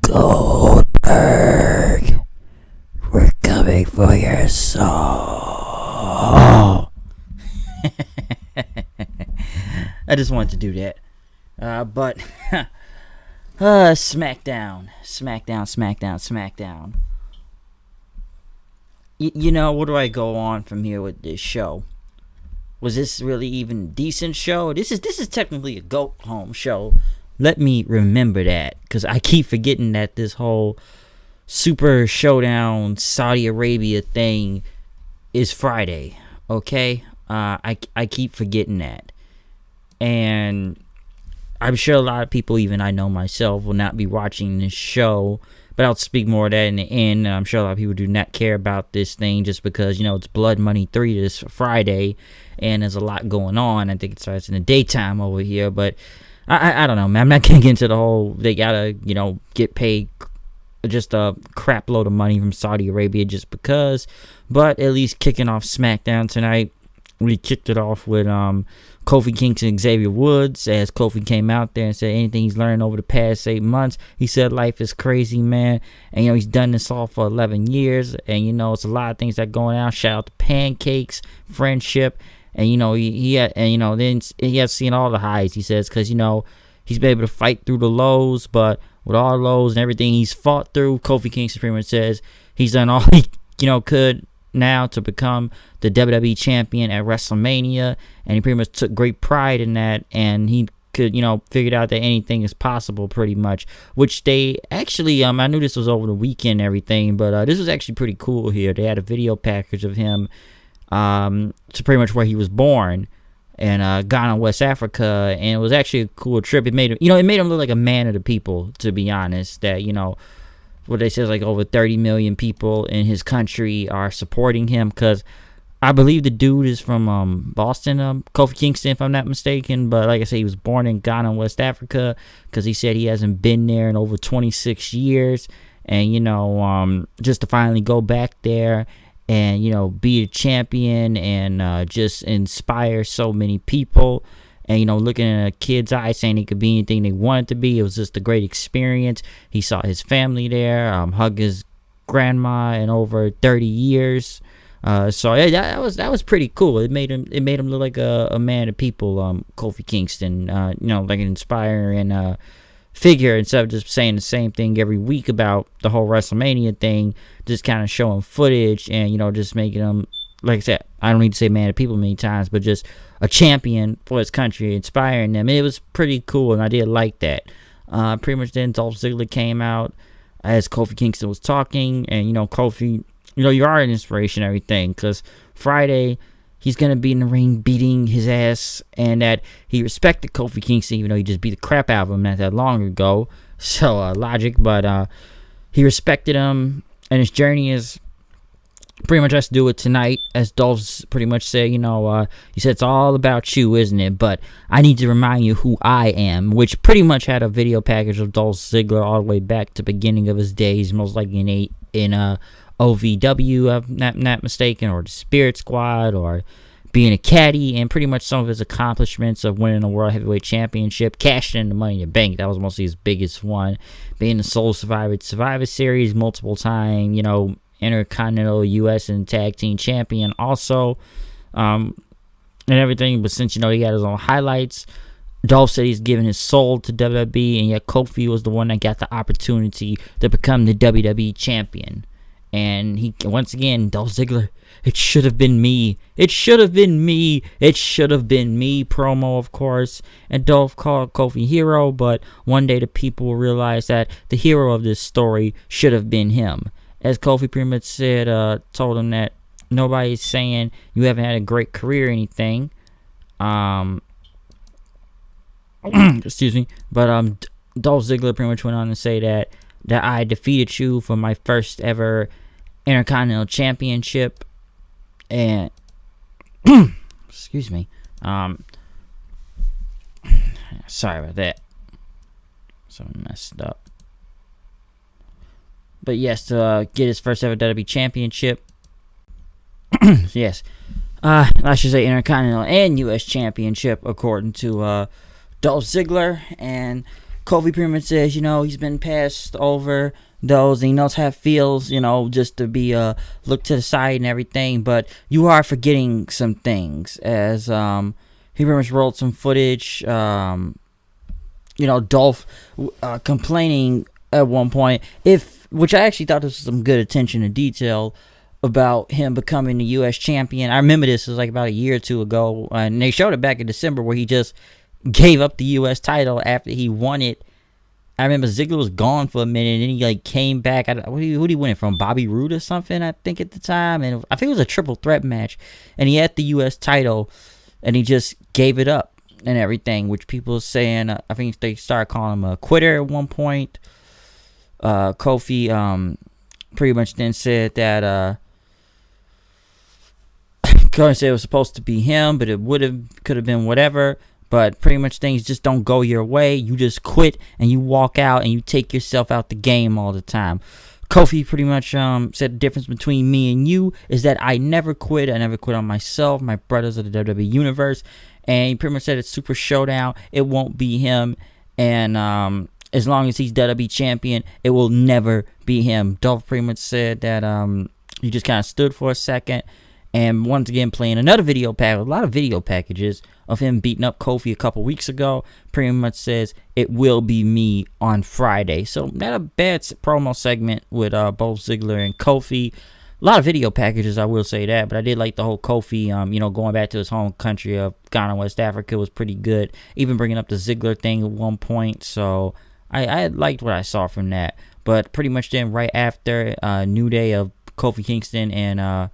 Goldberg, we're coming for your soul. I just wanted to do that. But Smackdown. You know, where do I go on from here with this show? Was this really even a decent show? This is technically a GOAT home show. Let me remember that, because I keep forgetting that this whole Super Showdown Saudi Arabia thing is Friday. Okay, I keep forgetting that, and I'm sure a lot of people, even I know myself, will not be watching this show. But I'll speak more of that in the end. I'm sure a lot of people do not care about this thing just because, you know, it's Blood Money 3 this Friday, and there's a lot going on. I think it starts in the daytime over here, but I don't know, man. I'm not going to get into the whole, they got to, you know, get paid just a crap load of money from Saudi Arabia just because. But at least kicking off SmackDown tonight, we kicked it off with Kofi Kingston and Xavier Woods, as Kofi came out there and said anything he's learned over the past 8 months. He said life is crazy, man. And, you know, he's done this all for 11 years. And, you know, it's a lot of things that going on. Shout out to Pancakes, friendship. And, you know, then he has seen all the highs, he says, because, you know, he's been able to fight through the lows. But with all the lows and everything he's fought through, Kofi Kingston pretty much says he's done all he, you know, could now to become the WWE champion at WrestleMania, and he pretty much took great pride in that, and he could, you know, figured out that anything is possible pretty much, which they actually, I knew this was over the weekend and everything, but this was actually pretty cool here. They had a video package of him to pretty much where he was born in Ghana, West Africa, and it was actually a cool trip. It made him, you know, it made him look like a man of the people, to be honest, that, you know, what they say is like over 30 million people in his country are supporting him, because I believe the dude is from Boston, Kofi Kingston, if I'm not mistaken. But like I said, he was born in Ghana, West Africa, because he said he hasn't been there in over 26 years. And, you know, just to finally go back there and, you know, be a champion and just inspire so many people. And, you know, looking in a kid's eyes, saying he could be anything they wanted to be. It was just a great experience. He saw his family there, hug his grandma in over 30 years. So yeah, that was pretty cool. It made him look like a man of people. Kofi Kingston, you know, like an inspiring figure, instead of just saying the same thing every week about the whole WrestleMania thing. Just kind of showing footage and, you know, just making him, like I said, I don't need to say man of people many times, but just a champion for his country, inspiring them. It was pretty cool, and I did like that. Pretty much then Dolph Ziggler came out as Kofi Kingston was talking, and, you know, Kofi, you know, you are an inspiration and everything, because Friday he's going to be in the ring beating his ass, and that he respected Kofi Kingston, even though he just beat the crap out of him not that long ago. So, logic, but he respected him, and his journey is pretty much has to do with tonight, as Dolph pretty much said, you know, he said it's all about you, isn't it? But I need to remind you who I am, which pretty much had a video package of Dolph Ziggler all the way back to the beginning of his days, most likely in OVW, if I'm not mistaken, or the Spirit Squad, or being a caddy, and pretty much some of his accomplishments of winning the World Heavyweight Championship, cashing in the Money in the Bank. That was mostly his biggest one. Being the sole Survivor Series multiple time, you know, Intercontinental U.S. and Tag Team Champion also, and everything. But since, you know, he had his own highlights, Dolph said he's giving his soul to WWE, and yet Kofi was the one that got the opportunity to become the WWE Champion. And he, once again, Dolph Ziggler, it should have been me. It should have been me. It should have been me promo, of course. And Dolph called Kofi hero, but one day the people will realize that the hero of this story should have been him. As Kofi pretty much said, told him that nobody's saying you haven't had a great career or anything. Excuse me. But Dolph Ziggler pretty much went on to say that I defeated you for my first ever Intercontinental Championship. And excuse me. Sorry about that. So messed up. But yes, to get his first ever WWE Championship. Yes. I should say Intercontinental and U.S. Championship, according to Dolph Ziggler. And Kofi pretty much says, he's been passed over those, and he knows how it feels, just to be looked to the side and everything. But you are forgetting some things, as he pretty much rolled some footage. Dolph complaining at one point, which I actually thought this was some good attention to detail about him becoming the U.S. champion. I remember this was like about a year or two ago, and they showed it back in December where he just gave up the U.S. title after he won it. I remember Ziggler was gone for a minute, and then he came back. Who did he win it from? Bobby Roode or something, I think, at the time. And I think it was a triple threat match, and he had the U.S. title, and he just gave it up and everything, which people are saying, I think they started calling him a quitter at one point. Kofi pretty much then said that Kofi said it was supposed to be him, but it could have been whatever. But pretty much things just don't go your way. You just quit and you walk out and you take yourself out the game all the time. Kofi pretty much said the difference between me and you is that I never quit. I never quit on myself. My brothers of the WWE Universe. And he pretty much said it's Super Showdown. It won't be him. And as long as he's WWE champion, it will never be him. Dolph pretty much said that he just kind of stood for a second. And once again, playing another video pack, a lot of video packages of him beating up Kofi a couple weeks ago. Pretty much says it will be me on Friday. So not a bad promo segment with both Ziggler and Kofi. A lot of video packages, I will say that. But I did like the whole Kofi, going back to his home country of Ghana, West Africa was pretty good. Even bringing up the Ziggler thing at one point. So I liked what I saw from that. But pretty much then right after New Day of Kofi Kingston and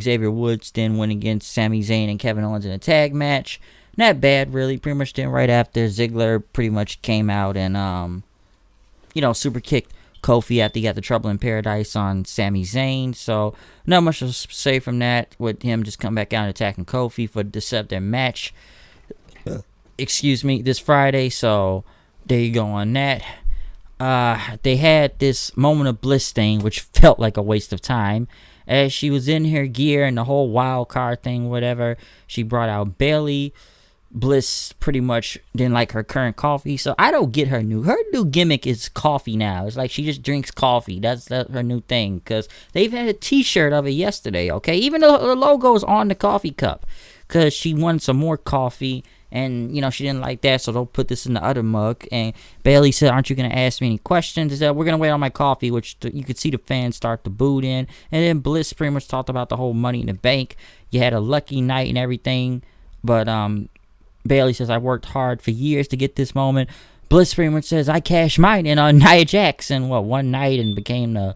Xavier Woods then went against Sami Zayn and Kevin Owens in a tag match. Not bad, really. Pretty much then right after, Ziggler pretty much came out and, super kicked Kofi after he got the Trouble in Paradise on Sami Zayn. So, not much to say from that, with him just come back out and attacking Kofi for their match. This Friday. So, there you go on that. They had this moment of bliss thing, which felt like a waste of time. As she was in her gear and the whole wild card thing, whatever, she brought out Bayley. Bliss pretty much didn't like her current coffee, so I don't get her new gimmick is coffee now. It's like she just drinks coffee. That's her new thing, because they've had a t-shirt of it yesterday, okay? Even the logo's on the coffee cup, because she wanted some more coffee, and, she didn't like that, so they'll put this in the other mug. And Bayley said, aren't you going to ask me any questions? He said, we're going to wait on my coffee, which you could see the fans start to boo in. And then Bliss pretty much talked about the whole Money in the Bank. You had a lucky night and everything, but Bayley says, I worked hard for years to get this moment. Bliss pretty much says, I cashed mine in on Nia Jax in, one night, and became the,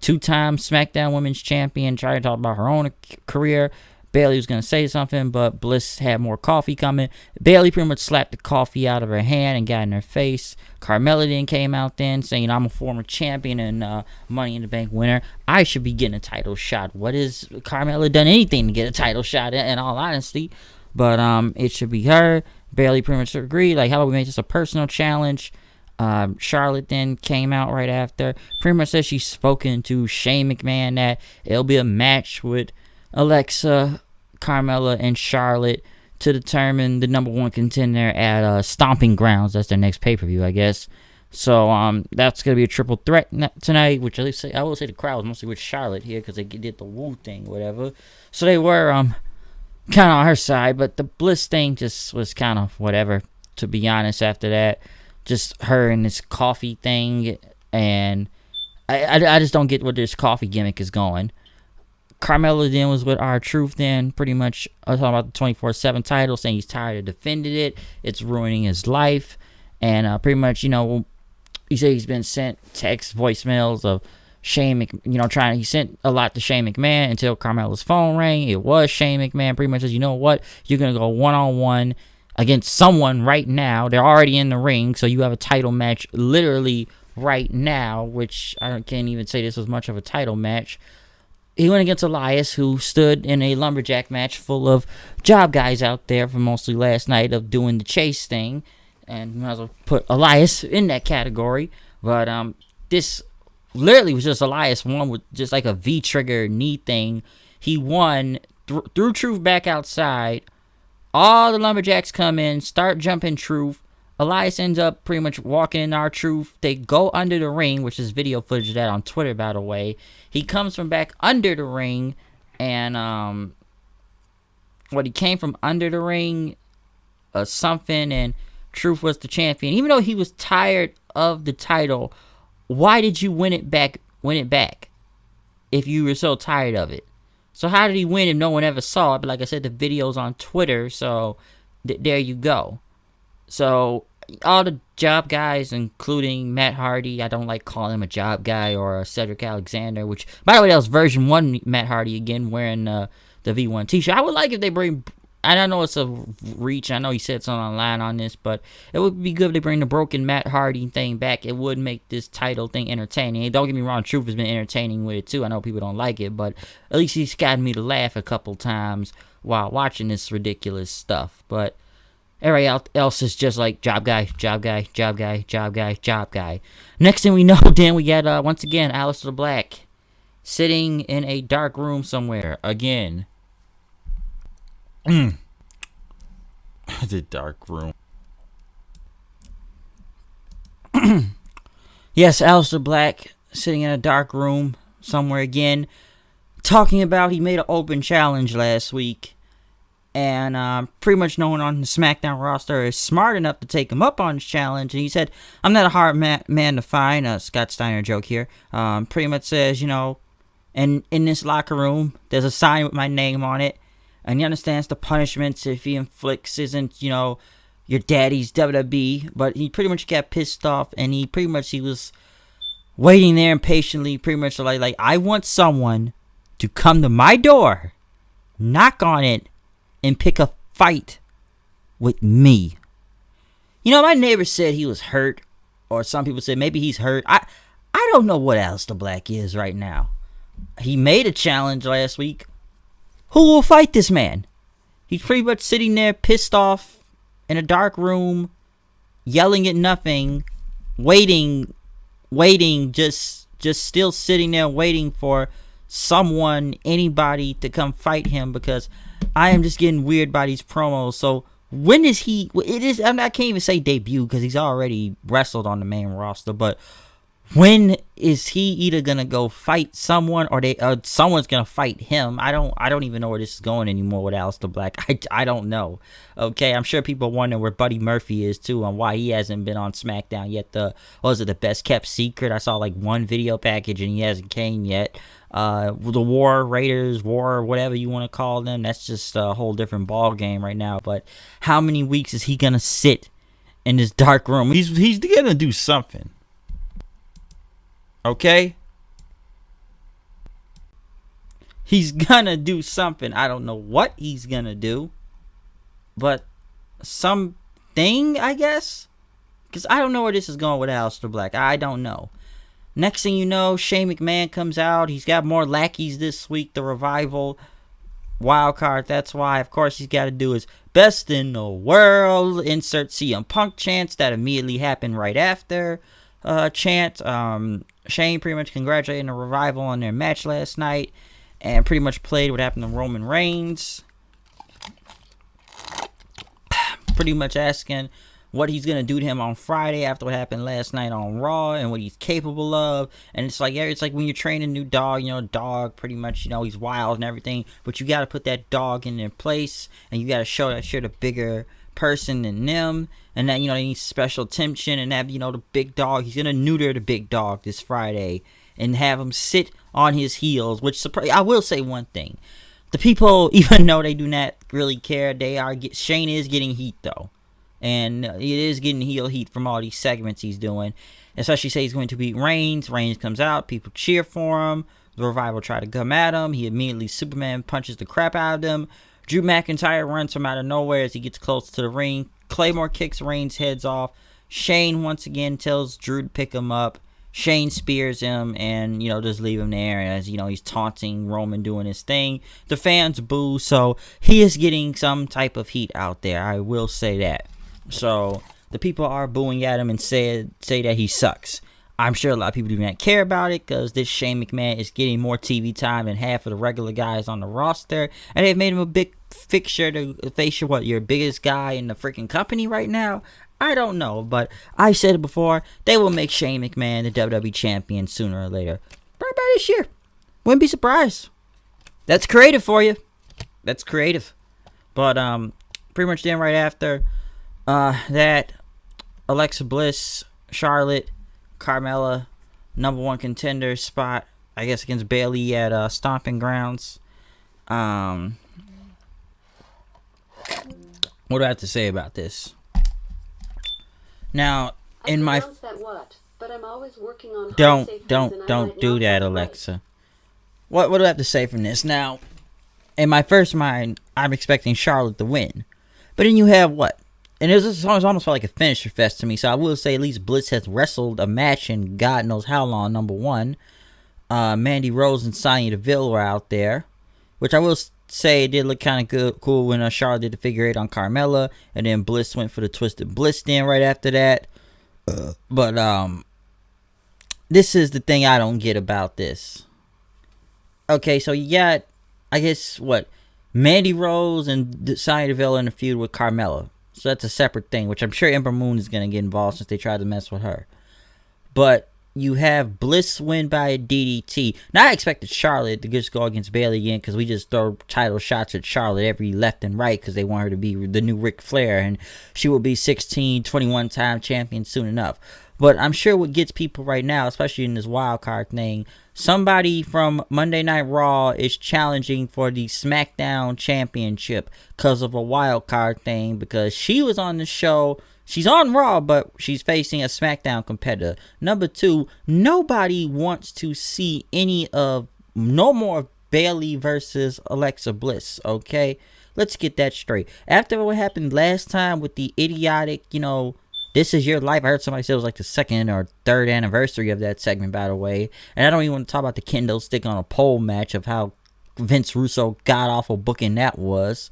two-time Smackdown Women's Champion, trying to talk about her own career. Bayley was going to say something, but Bliss had more coffee coming. Bayley pretty much slapped the coffee out of her hand and got in her face. Carmella then came out then saying, I'm a former champion and Money in the Bank winner. I should be getting a title shot. What has Carmella done anything to get a title shot, in all honesty? But it should be her. Bayley pretty much agreed. Like, how about we make this a personal challenge? Charlotte then came out right after. Pretty much said she's spoken to Shane McMahon that it'll be a match with Alexa, Carmella, and Charlotte to determine the number one contender at Stomping Grounds. That's their next pay-per-view, I guess. So that's going to be a triple threat tonight, which I will say the crowd was mostly with Charlotte here because they did the Woo thing, whatever. So they were kind of on her side, but the Bliss thing just was kind of whatever, to be honest, after that. Just her and this coffee thing, and I just don't get where this coffee gimmick is going. Carmella then was with R-Truth then, pretty much talking about the 24/7 title, saying he's tired of defending it. It's ruining his life. And pretty much, he said he's been sent text voicemails of Shane McMahon, he sent a lot to Shane McMahon until Carmella's phone rang. It was Shane McMahon. Pretty much says, you know what? You're going to go one-on-one against someone right now. They're already in the ring, so you have a title match literally right now, which I can't even say this was much of a title match. He went against Elias, who stood in a lumberjack match full of job guys out there for mostly last night of doing the chase thing. And you might as well put Elias in that category. But this literally was just Elias won with just like a V-trigger knee thing. He won, threw Truth back outside, All the lumberjacks come in, start jumping Truth. Elias ends up pretty much walking in our Truth. They go under the ring, which is video footage of that on Twitter, by the way. He comes from back under the ring, and he came from under the ring, something, and Truth was the champion. Even though he was tired of the title, why did you win it back if you were so tired of it? So how did he win if no one ever saw it? But like I said, the video's on Twitter, so there you go. So all the job guys, including Matt Hardy, I don't like calling him a job guy, or a Cedric Alexander, which, by the way, that was version 1 Matt Hardy again, wearing the V1 t-shirt. I would like if they bring, and I know it's a reach, I know he said something online on this, but it would be good if they bring the broken Matt Hardy thing back. It would make this title thing entertaining. And don't get me wrong, Truth has been entertaining with it too. I know people don't like it, but at least he's gotten me to laugh a couple times while watching this ridiculous stuff. But everybody else is just like job guy, job guy, job guy, job guy, job guy. Next thing we know, then we got once again Aleister Black sitting in a dark room somewhere again. The dark room. Yes, Aleister Black sitting in a dark room somewhere again, talking about he made an open challenge last week, and pretty much no one on the Smackdown roster is smart enough to take him up on his challenge. And he said, "I'm not a hard man to find." Scott Steiner joke here. Pretty much says, and in this locker room, there's a sign with my name on it. And he understands the punishments if he inflicts isn't, your daddy's WWE. But he pretty much got pissed off, and he was waiting there impatiently, pretty much like I want someone to come to my door, knock on it, and pick a fight with me. My neighbor said he was hurt, or some people said maybe he's hurt. I don't know what Aleister Black is right now. He made a challenge last week. Who will fight this man? He's pretty much sitting there pissed off in a dark room, yelling at nothing, waiting, just still sitting there waiting for someone, anybody to come fight him, because I am just getting weird by these promos. So when is he, I can't even say debut because he's already wrestled on the main roster, but when is he either gonna go fight someone, or someone's gonna fight him? I don't even know where this is going anymore with Aleister Black. I don't know. Okay, I'm sure people wonder where Buddy Murphy is too, and why he hasn't been on SmackDown yet. The best kept secret? I saw like one video package and he hasn't came yet. The War Raiders, whatever you want to call them, that's just a whole different ball game right now. But how many weeks is he gonna sit in this dark room? He's gonna do something. Okay? He's gonna do something. I don't know what he's gonna do, but something, I guess? Because I don't know where this is going with Aleister Black. I don't know. Next thing you know, Shane McMahon comes out. He's got more lackeys this week. The Revival wild card. That's why, of course, he's got to do his best in the world. Insert CM Punk chants that immediately happened right after chant. Shane pretty much congratulating the Revival on their match last night, and pretty much played what happened to Roman Reigns. Pretty much asking what he's going to do to him on Friday after what happened last night on Raw, and what he's capable of. And it's like when you're training a new dog, dog pretty much, he's wild and everything, but you got to put that dog in their place, and you got to show that you're the bigger person than them, and that, they need special attention, and that, the big dog, he's going to neuter the big dog this Friday and have him sit on his heels, which I will say one thing. The people, even though they do not really care, Shane is getting heat though. And it is getting heel heat from all these segments he's doing. Especially say he's going to beat Reigns. Reigns comes out. People cheer for him. The Revival try to come at him. He immediately Superman punches the crap out of them. Drew McIntyre runs from out of nowhere as he gets close to the ring. Claymore kicks Reigns' heads off. Shane once again tells Drew to pick him up. Shane spears him and, just leave him there as, he's taunting Roman doing his thing. The fans boo, so he is getting some type of heat out there. I will say that. So the people are booing at him and say that he sucks. I'm sure a lot of people do not care about it because this Shane McMahon is getting more TV time than half of the regular guys on the roster. And they've made him a big fixture to face your biggest guy in the freaking company right now. I don't know, but I said it before. They will make Shane McMahon the WWE champion sooner or later. Right by this year. Wouldn't be surprised. That's creative for you. That's creative. But pretty much then right after that, Alexa Bliss, Charlotte, Carmella, number one contender spot, I guess, against Bayley at Stomping Grounds. What do I have to say about this? Now, in my but I'm always working on don't do that, Alexa. What do I have to say from this? Now, in my first mind, I'm expecting Charlotte to win, but then you have what? And it almost felt like a finisher fest to me. So I will say at least Bliss has wrestled a match in God knows how long. Number one, Mandy Rose and Sonya Deville were out there, which I will say it did look kind of cool when Charlotte did the figure eight on Carmella, and then Bliss went for the Twisted Bliss then right after that. But this is the thing I don't get about this. Okay, so you got, I guess, what? Mandy Rose and Sonya Deville in a feud with Carmella. So that's a separate thing, which I'm sure Ember Moon is going to get involved since they tried to mess with her. But you have Bliss win by a DDT. Now, I expected Charlotte to just go against Bayley again because we just throw title shots at Charlotte every left and right because they want her to be the new Ric Flair. And she will be 21-time champion soon enough. But I'm sure what gets people right now, especially in this wild card thing, somebody from Monday Night Raw is challenging for the Smackdown championship because of a wild card thing, because she was on the show. She's on Raw, but she's facing a Smackdown competitor. Number two, nobody wants to see no more Bayley versus Alexa Bliss, okay? Let's get that straight. After what happened last time with the idiotic, This Is Your Life. I heard somebody say it was like the second or third anniversary of that segment, by the way. And I don't even want to talk about the kendo stick on a pole match of how Vince Russo god-awful booking that was.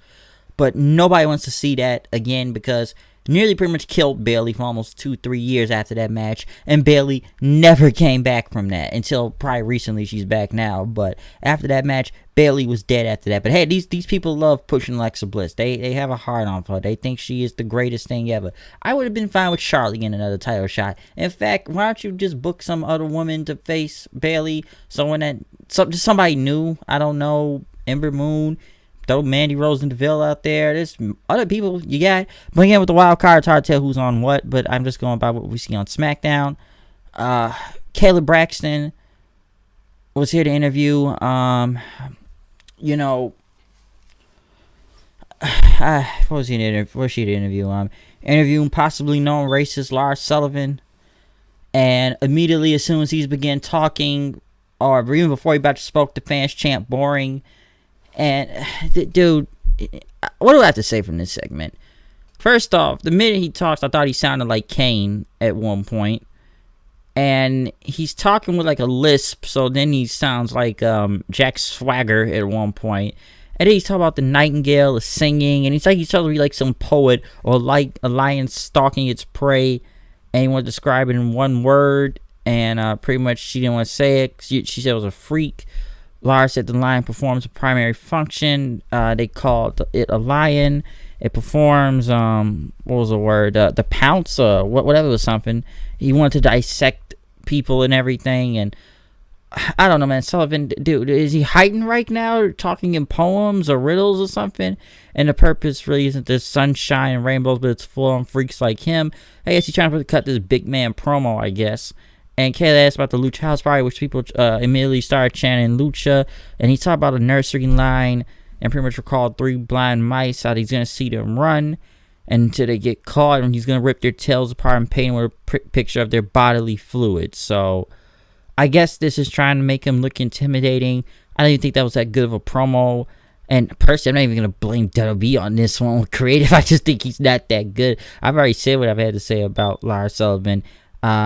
But nobody wants to see that again because nearly pretty much killed Bayley for almost 2-3 years after that match. And Bayley never came back from that until probably recently. She's back now. But after that match, Bayley was dead after that. But hey, these people love pushing Alexa Bliss. They have a heart on for her. They think she is the greatest thing ever. I would have been fine with Charlotte getting another title shot. In fact, why don't you just book some other woman to face Bayley? Just somebody new. I don't know. Ember Moon. Throw Mandy Rose and Deville out there. There's other people you got. But again, with the wild card, it's hard to tell who's on what. But I'm just going by what we see on SmackDown. Kayla Braxton was here to interview. What was she to interview? Interviewing possibly known racist Lars Sullivan. And immediately, as soon as he's began talking, or even before he about to spoke, the fans chant boring. And, dude, what do I have to say from this segment? First off, the minute he talks, I thought he sounded like Kane at one point. And he's talking with like a lisp, so then he sounds like Jack Swagger at one point. And then he's talking about the nightingale is singing, and he's like he's trying to be like some poet or like a lion stalking its prey. And he wanted to describe it in one word, and pretty much she didn't want to say it. She said it was a freak. Lars said the lion performs a primary function. They called it a lion. It performs, what was the word? The pounce, whatever was something. He wanted to dissect people and everything. And I don't know, man. Sullivan, dude, is he heightened right now? Or talking in poems or riddles or something? And the purpose really isn't the sunshine and rainbows, but it's full on freaks like him. I guess he's trying to cut this big man promo, I guess. And Kayla asked about the Lucha House Party, which people immediately started chanting Lucha. And he talked about a nursery line and pretty much recalled 3 blind mice, how he's going to see them run until they get caught. And he's going to rip their tails apart and paint with a picture of their bodily fluids. So I guess this is trying to make him look intimidating. I don't even think that was that good of a promo. And personally, I'm not even going to blame WWE on this one with creative. I just think he's not that good. I've already said what I've had to say about Lars Sullivan.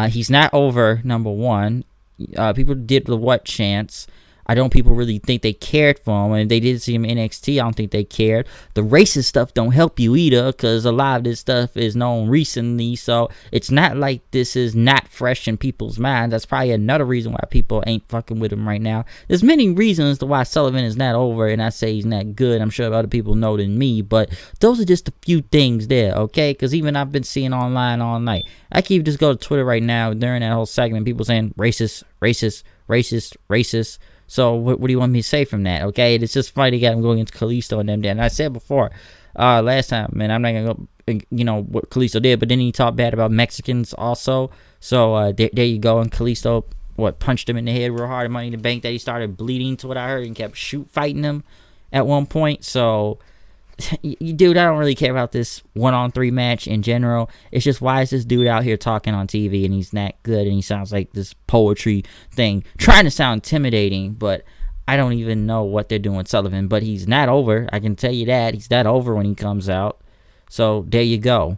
He's not over, number one. People did the what chants. I don't people really think they cared for him. And if they did see him in NXT, I don't think they cared. The racist stuff don't help you either, because a lot of this stuff is known recently, so it's not like this is not fresh in people's minds. That's probably another reason why people ain't fucking with him right now. There's many reasons to why Sullivan is not over, and I say he's not good. I'm sure other people know than me, but those are just a few things there, okay? Because even I've been seeing online all night. I can even just go to Twitter right now during that whole segment, people saying racist, racist, racist, racist. So what do you want me to say from that, okay? It's just funny they got him going into Kalisto and them there. And I said before, last time, man, I'm not going to go, what Kalisto did, but then he talked bad about Mexicans also. So there you go. And Kalisto, punched him in the head real hard, Money in the Bank, that he started bleeding to what I heard and kept fighting him at one point. So, dude, I don't really care about this 1-on-3 match in general. It's just, why is this dude out here talking on TV and he's not good and he sounds like this poetry thing, trying to sound intimidating, but I don't even know what they're doing with Sullivan. But he's not over, I can tell you that. He's not over when he comes out. So there you go.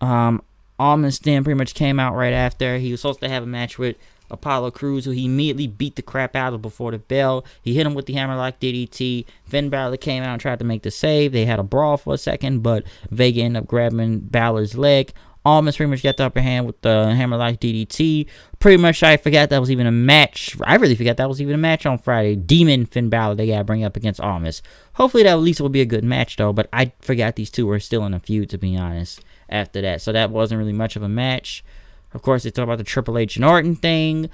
Almas then pretty much came out right after. He was supposed to have a match with Apollo Crews, who he immediately beat the crap out of before the bell. He hit him with the hammerlock DDT. Finn Balor came out and tried to make the save. They had a brawl for a second, but Vega ended up grabbing Balor's leg. Almas pretty much got the upper hand with the hammerlock DDT. Pretty much, I forgot that was even a match. I really forgot that was even a match on Friday. Demon Finn Balor, they got to bring up against Almas. Hopefully that at least will be a good match, though, but I forgot these two were still in a feud, to be honest, after that. So that wasn't really much of a match. Of course, they talk about the Triple H and Orton thing.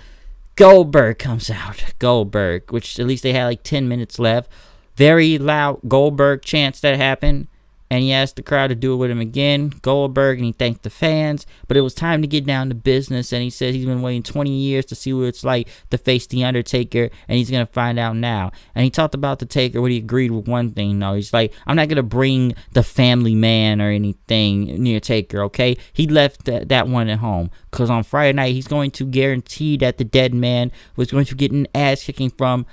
Goldberg comes out. Goldberg, which at least they had like 10 minutes left. Very loud Goldberg chants that happened. And he asked the crowd to do it with him again. Goldberg, and he thanked the fans. But it was time to get down to business. And he said he's been waiting 20 years to see what it's like to face The Undertaker. And he's going to find out now. And he talked about the Taker, but he agreed with one thing. No, he's like, I'm not going to bring the family man or anything near Taker, okay? He left that one at home. Because on Friday night, he's going to guarantee that the dead man was going to get an ass kicking from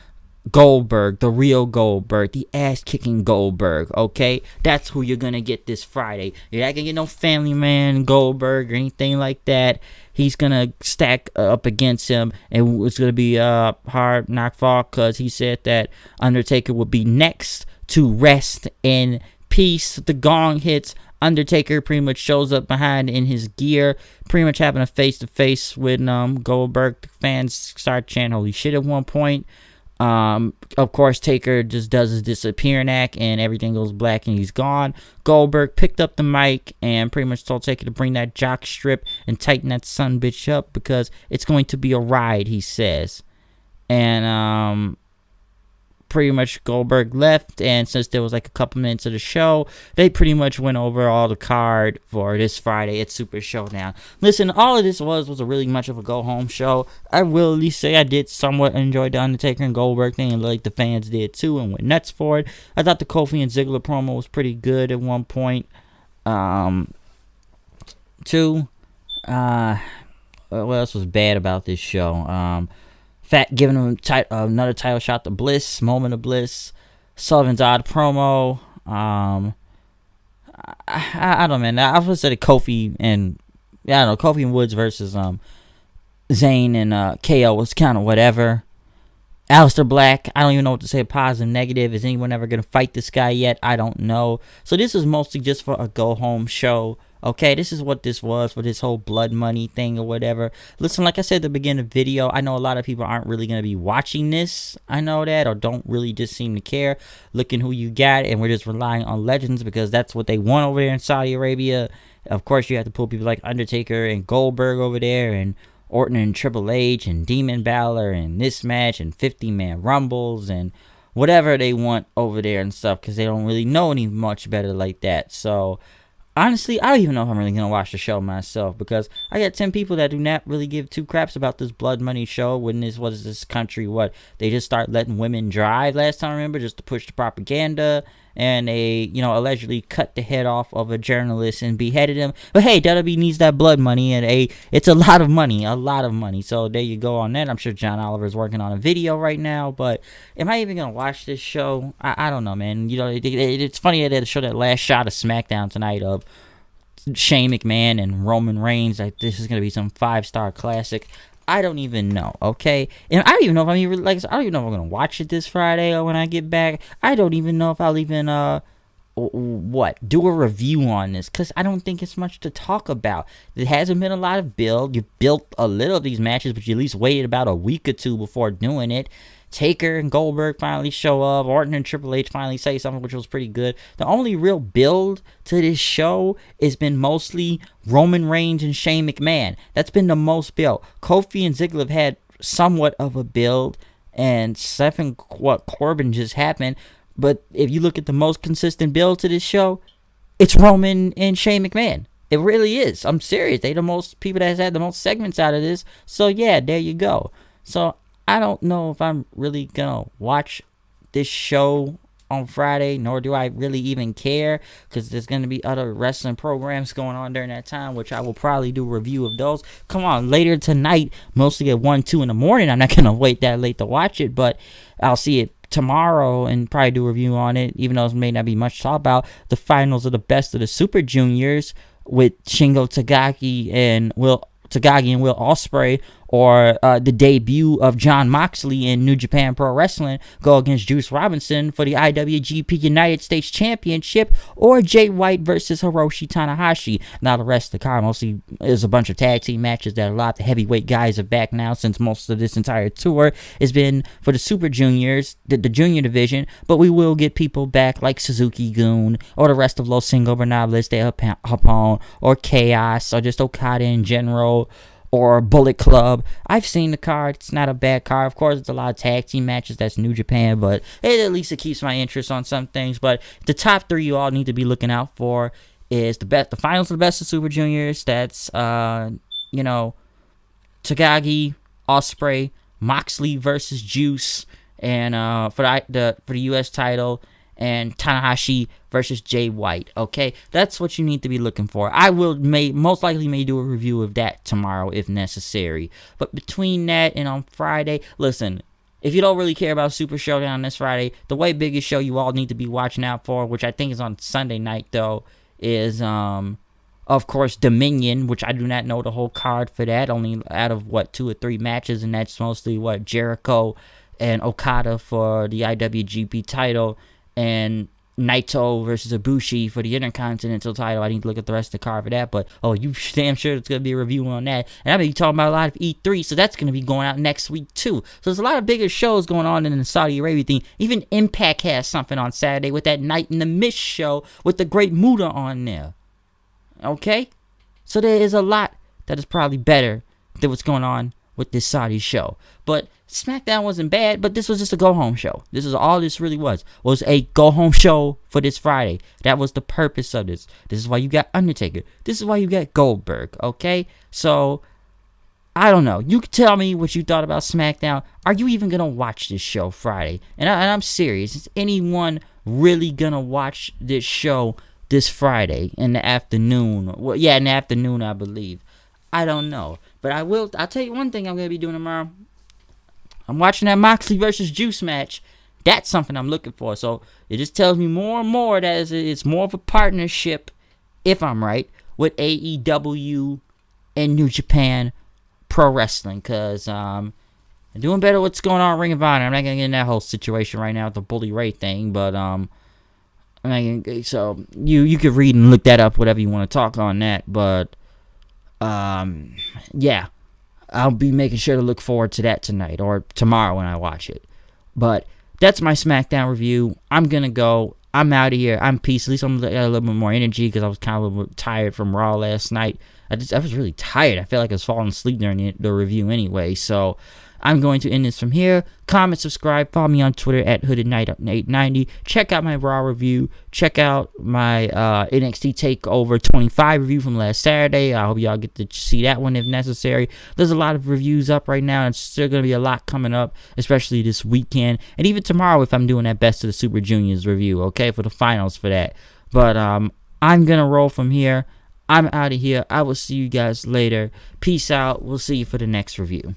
Goldberg, the real Goldberg, the ass-kicking Goldberg, okay? That's who you're going to get this Friday. You're not going to get no family man Goldberg or anything like that. He's going to stack up against him, and it's going to be a hard knockfall because he said that Undertaker would be next to rest in peace. The gong hits. Undertaker pretty much shows up behind in his gear, pretty much having a face-to-face with Goldberg. The fans start chanting holy shit at one point. Of course, Taker just does his disappearing act and everything goes black and he's gone. Goldberg picked up the mic and pretty much told Taker to bring that jock strip and tighten that son bitch up because it's going to be a ride, he says. And pretty much Goldberg left, and since there was like a couple minutes of the show, they pretty much went over all the card for this Friday at Super Showdown. Listen, all of this was a really much of a go-home show. I will at least say I did somewhat enjoy the Undertaker and Goldberg thing, and like the fans did too, and went nuts for it. I thought the Kofi and Ziggler promo was pretty good at one point. Too. What else was bad about this show? Fat giving him another title shot to Bliss, moment of bliss. Sullivan's odd promo. I don't know, man. I would say Kofi and Kofi and Woods versus Zayn and KO was kind of whatever. Aleister Black, I don't even know what to say, positive, negative. Is anyone ever going to fight this guy yet? I don't know. So this is mostly just for a go-home show. Okay, this is what this was for this whole blood money thing or whatever. Listen, like I said at the beginning of the video, I know a lot of people aren't really going to be watching this. I know that, or don't really just seem to care. Looking who you got, and we're just relying on legends because that's what they want over there in Saudi Arabia. Of course, you have to pull people like Undertaker and Goldberg over there, and Orton and Triple H and Demon Balor and this match and 50-man rumbles and whatever they want over there and stuff because they don't really know any much better like that. So honestly, I don't even know if I'm really going to watch the show myself because I got 10 people that do not really give two craps about this blood money show. When what is this country? They just start letting women drive last time I remember just to push the propaganda. And they, allegedly cut the head off of a journalist and beheaded him. But hey, WWE needs that blood money, and it's a lot of money, So there you go on that. I'm sure John Oliver's working on a video right now. But am I even gonna watch this show? I don't know, man. It's funny that they show that last shot of Smackdown tonight of Shane McMahon and Roman Reigns. Like this is gonna be some 5-star classic. I don't even know, okay? And I don't even know if I'm even, like, I don't even know if I'm gonna watch it this Friday or when I get back. I don't even know if I'll even, do a review on this, because I don't think it's much to talk about. There hasn't been a lot of build. You've built a little of these matches, but you at least waited about a week or two before doing it. Taker and Goldberg finally show up. Orton and Triple H finally say something, which was pretty good. The only real build to this show has been mostly Roman Reigns and Shane McMahon. That's been the most build. Kofi and Ziggler have had somewhat of a build, and Corbin just happened. But if you look at the most consistent build to this show, it's Roman and Shane McMahon. It really is. I'm serious. They the most people that has had the most segments out of this. So yeah, there you go. So I don't know if I'm really gonna watch this show on Friday, nor do I really even care, because there's gonna be other wrestling programs going on during that time, which I will probably do a review of those. Come on, later tonight, mostly at 1, 2 in the morning. I'm not gonna wait that late to watch it, but I'll see it tomorrow and probably do a review on it, even though it may not be much to talk about. The finals of the Best of the Super Juniors with Shingo Takagi and Will Ospreay, or the debut of Jon Moxley in New Japan Pro Wrestling go against Juice Robinson for the IWGP United States Championship, or Jay White versus Hiroshi Tanahashi. Now the rest of the card mostly is a bunch of tag team matches that a lot of the heavyweight guys are back now, since most of this entire tour has been for the Super Juniors, the junior division, but we will get people back like Suzuki-gun, or the rest of Los Ingobernables de Japón, or Chaos, or just Okada in general, or Bullet Club. I've seen the card. It's not a bad card. Of course, it's a lot of tag team matches. That's New Japan, but at least it keeps my interest on some things. But the top three you all need to be looking out for is the finals of the Best of Super Juniors. That's Takagi, Ospreay, Moxley versus Juice, and for the U.S. title, and Tanahashi versus Jay White. Okay, that's what you need to be looking for. I will most likely do a review of that tomorrow if necessary. But between that and on Friday, listen, if you don't really care about Super Showdown this Friday, the way biggest show you all need to be watching out for, which I think is on Sunday night though, is of course Dominion, which I do not know the whole card for that. Only out of 2 or 3 matches, and that's mostly Jericho and Okada for the IWGP title, and Naito versus Ibushi for the Intercontinental title. I need to look at the rest of the card for that, but you damn sure it's going to be a review on that. And I'm going to be talking about a lot of E3, so that's going to be going out next week too. So there's a lot of bigger shows going on in the Saudi Arabia thing. Even Impact has something on Saturday with that Night in the Mist show with the Great Muta on there. Okay? So there is a lot that is probably better than what's going on with this Saudi show. But Smackdown wasn't bad, but this was just a go-home show. This is all this really was a go-home show for this Friday. That was the purpose of this. This is why you got Undertaker. This is why you got Goldberg, okay? So, I don't know. You can tell me what you thought about Smackdown. Are you even going to watch this show Friday? And I'm serious. Is anyone really going to watch this show this Friday in the afternoon? Well, yeah, in the afternoon, I believe. I don't know. But I'll tell you one thing I'm going to be doing tomorrow. I'm watching that Moxley versus Juice match. That's something I'm looking for. So it just tells me more and more that it's more of a partnership, if I'm right, with AEW and New Japan Pro Wrestling. Because I'm doing better what's going on in Ring of Honor. I'm not going to get in that whole situation right now with the Bully Ray thing. But so you could read and look that up, whatever you want to talk on that. But yeah. I'll be making sure to look forward to that tonight or tomorrow when I watch it. But that's my SmackDown review. I'm going to go. I'm out of here. I'm peace. At least I'm got a little bit more energy because I was kind of a little bit tired from Raw last night. I was really tired. I felt like I was falling asleep during the review anyway. So I'm going to end this from here. Comment, subscribe, follow me on Twitter at HoodedKnight890. Check out my Raw review. Check out my NXT TakeOver 25 review from last Saturday. I hope y'all get to see that one if necessary. There's a lot of reviews up right now, and it's still going to be a lot coming up, especially this weekend. And even tomorrow if I'm doing that Best of the Super Juniors review, okay, for the finals for that. But I'm going to roll from here. I'm out of here. I will see you guys later. Peace out. We'll see you for the next review.